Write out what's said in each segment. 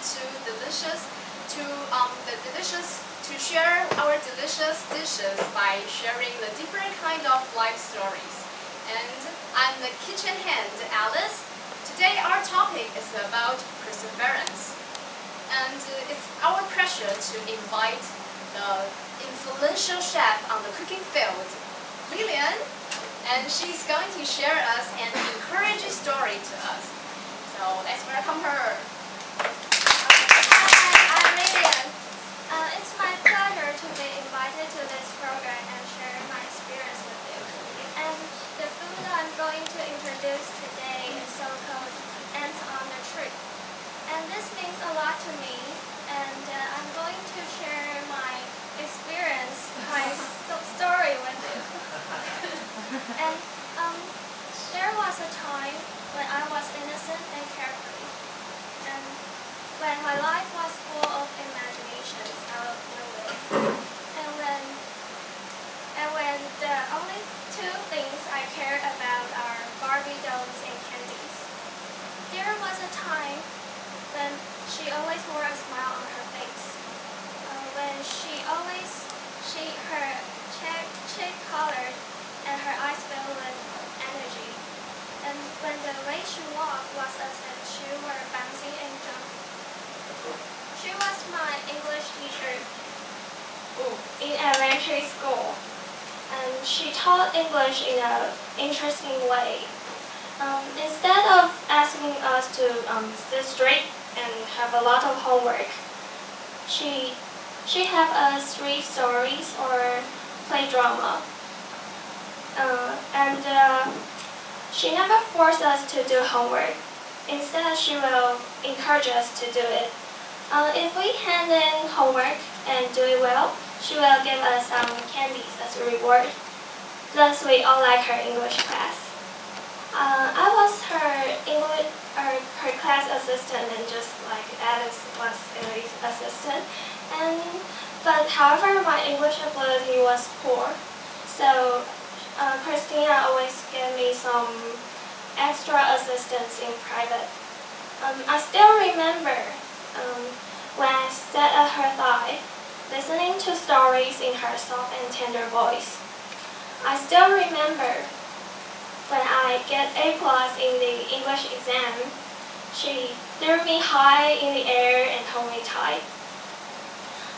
to share our delicious dishes by sharing the different kind of life stories. And I'm the kitchen hand, Alice. Today our topic is about perseverance. And it's our pleasure to invite the influential chef on the cooking field, Lillian, and she's going to share us an encouraging story to us. So let's welcome her. Hi, I'm Lillian. It's my pleasure to be invited to this program and share my experience with you. And the food I'm going to introduce today is so-called ants on the tree. And this means a lot to me, and I'm going to share my experience, my story with you. And there was a time when I was innocent and carefree, and when my life was full of imaginations out of nowhere, and when the only two things I cared about are Barbie dolls and candies. There was a time when she always wore a smile on her face, when her cheek colored and her eyes filled with energy, and when the way she walked was as if she were bouncing and jumping. She was my English teacher in elementary school, and she taught English in an interesting way. Instead of asking us to sit straight and have a lot of homework, she had us read stories or play drama. And she never forced us to do homework. Instead, she will encourage us to do it. If we hand in homework and do it well, she will give us some candies as a reward. Thus, we all like her English class. I was her class assistant, and just like Alice was Emily's assistant. But however, my English ability was poor, so Christina always gave me some extra assistance in private. I still remember when I sat at her thigh, listening to stories in her soft and tender voice. I still remember when I get A+ in the English exam, she threw me high in the air and held me tight.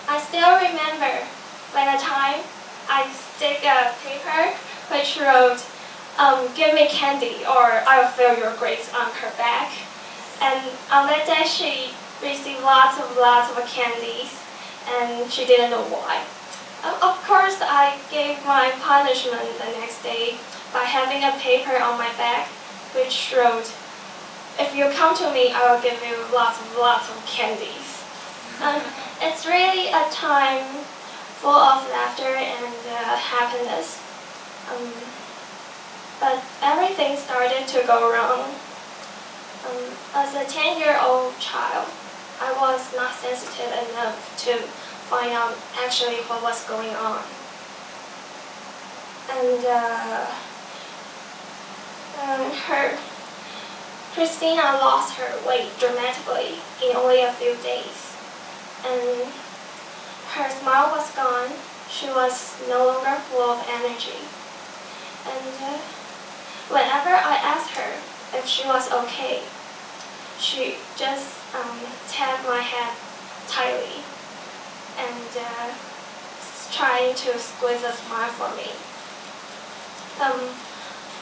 I still remember when a time I stick a paper which wrote, "Give me candy or I'll fail your grades" on her back. And on that day she received lots of candies, and she didn't know why. Of course, I gave my punishment the next day by having a paper on my back which wrote, "If you come to me, I will give you lots of candies." It's really a time full of laughter and happiness. But everything started to go wrong. As a 10-year-old child, I was not sensitive enough to find out actually what was going on. And Christina lost her weight dramatically in only a few days. And her smile was gone. She was no longer full of energy. And whenever I asked her if she was okay, she just tapped my head tightly and trying to squeeze a smile for me.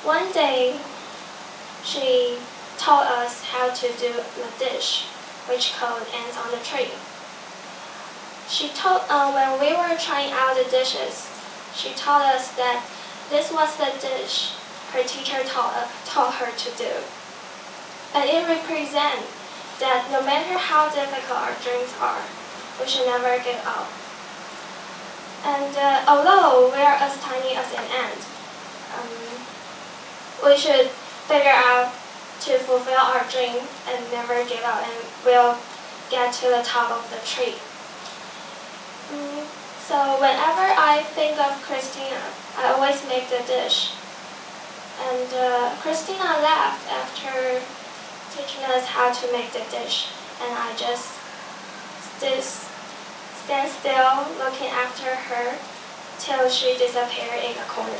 One day, she taught us how to do the dish, which called ants on the tree. She taught when we were trying out the dishes, she taught us that this was the dish her teacher taught her to do. And it represents that no matter how difficult our dreams are, we should never give up. And although we are as tiny as an ant, we should figure out to fulfill our dream and never give up, and we'll get to the top of the tree. So whenever I think of Christina, I always make the dish. And Christina laughed after teaching us how to make the dish, and I just stand still looking after her till she disappeared in a corner.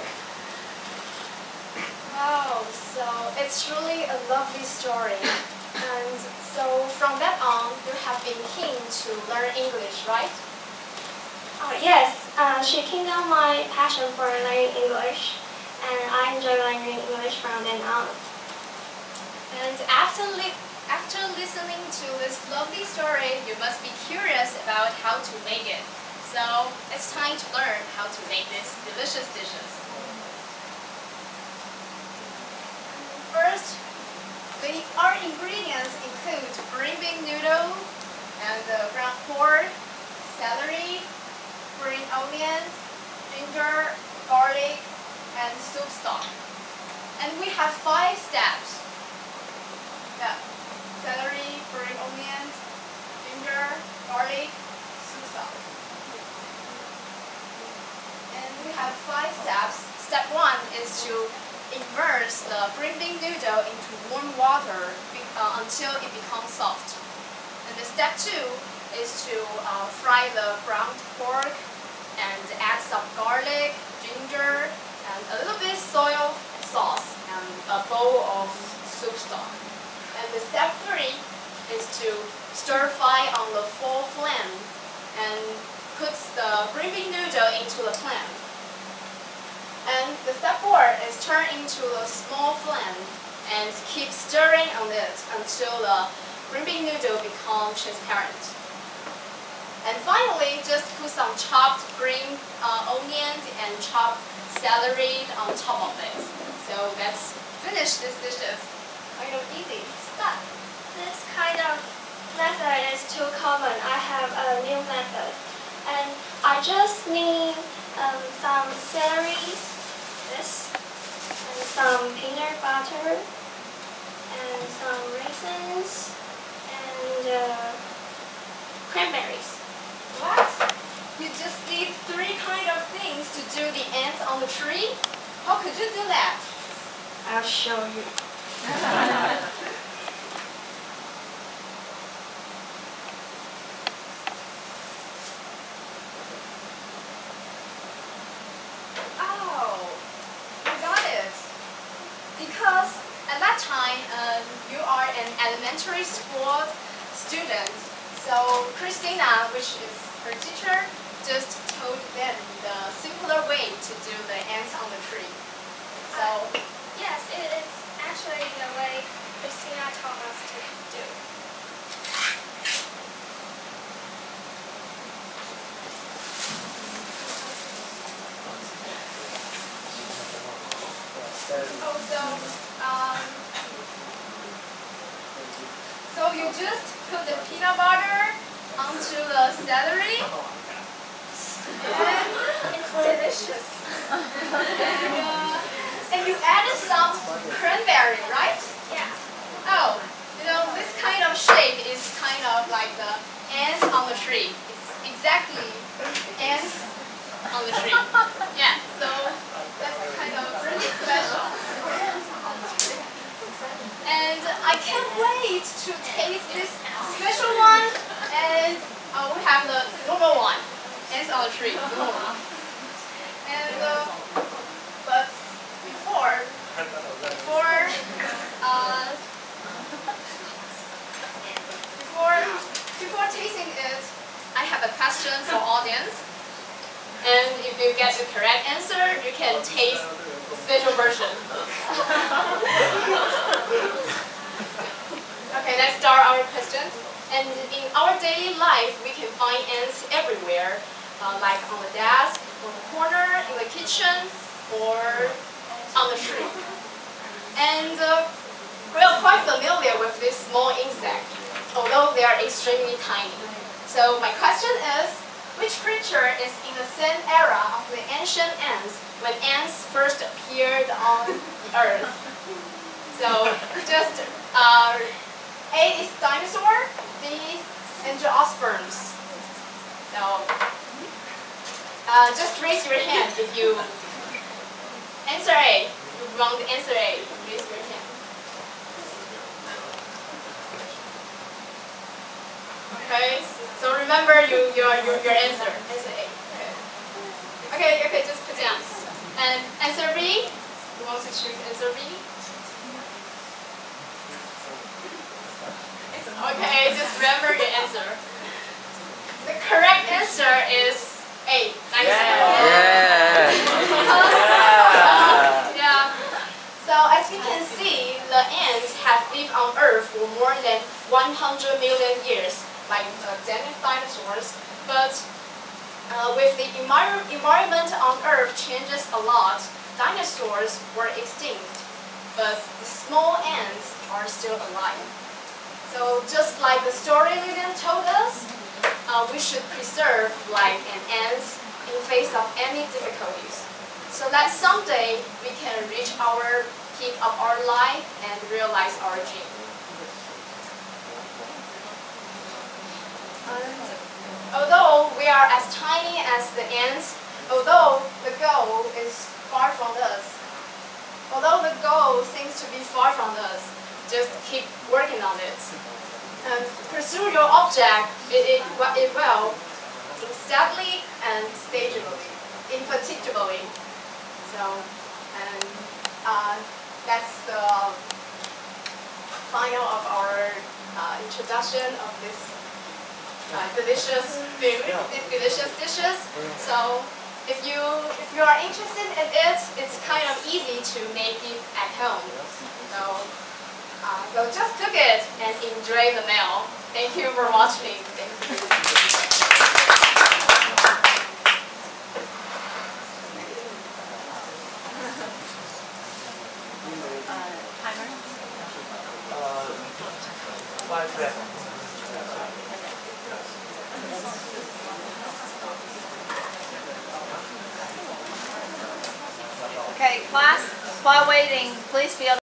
Wow, so it's really a lovely story. And so from that on, you have been keen to learn English, right? Yes, she kindled my passion for learning English, and I enjoy learning English from then on. And after listening to this lovely story, you must be curious about how to make it. So it's time to learn how to make these delicious dishes. First, our ingredients include green bean noodle and ground pork, celery, green onion, ginger, garlic, and soup stock. And we have 5 steps. Yeah. Celery, green onion, ginger, garlic, soup stock. And we have 5 steps. Step 1 is to immerse the green bean noodle into warm water until it becomes soft. And the step 2 is to fry the ground pork and add some garlic, ginger, and a little bit soy sauce and a bowl of soup stock. And the step 3 is to stir fry on the full flame and put the green bean noodle into the pan. And the step 4 is turn into a small flame and keep stirring on it until the green bean noodle becomes transparent. And finally, just put some chopped green onions and chopped celery on top of it. So let's finish this dishes. Kind of easy. Start. This kind of method is too common. I have a new method. And I just need some celery, this, and some peanut butter, and some raisins, and cranberries. What? You just need 3 kind of things to do the ants on the tree? How could you do that? I'll show you. Oh, I got it. Because at that time, you are an elementary school student. So Christina, which is her teacher, just told them the simpler way to do the ants on the tree. So Yes, it is actually the way Christina taught us to do. So you just put the peanut butter onto the celery, and it's delicious. And you added some cranberry, right? Yeah. Oh, this kind of shape is kind of like the ants on the tree. It's exactly ants on the tree. Yeah, so that's kind of really special. And I can't wait to taste this special one, and we have the normal one, ants on the tree. And but before tasting it, I have a question for audience. And if you get the correct answer, you can taste the special version. Okay, let's start our questions. And in our daily life, we can find ants everywhere, like on the desk, on the corner, in the kitchen, or on the tree. And we are quite familiar with this small insect, although they are extremely tiny. So my question is, which creature is in the same era of the ancient ants when ants first appeared on the earth? So just A is dinosaur, B angiosperms. So just raise your hand if you answer A. You want to answer A. Raise your hand. Okay. So remember your answer. Answer A. Okay. Just put down. And answer B. You want to choose answer B? Okay. Just remember your answer. The correct answer is A. Yeah. Yeah. So as you can see, the ants have lived on Earth for more than 100 million years, like dinosaurs. But with the environment on Earth changes a lot, dinosaurs were extinct, but the small ants are still alive. So just like the story Lilian told us, we should preserve life and ants in face of any difficulties, so that someday we can reach our peak of our life and realize our dream. Although we are as tiny as the ants, although the goal seems to be far from us, just keep working on it. And pursue your object it well, steadily and imperceptibly. So, and that's the final of our introduction of this delicious food, delicious dishes. So, if you are interested in it, it's kind of easy to make it at home. So just cook it and enjoy the meal. Thank you for watching. Thank you. Timer? 5 seconds. Okay, class, while waiting, please feel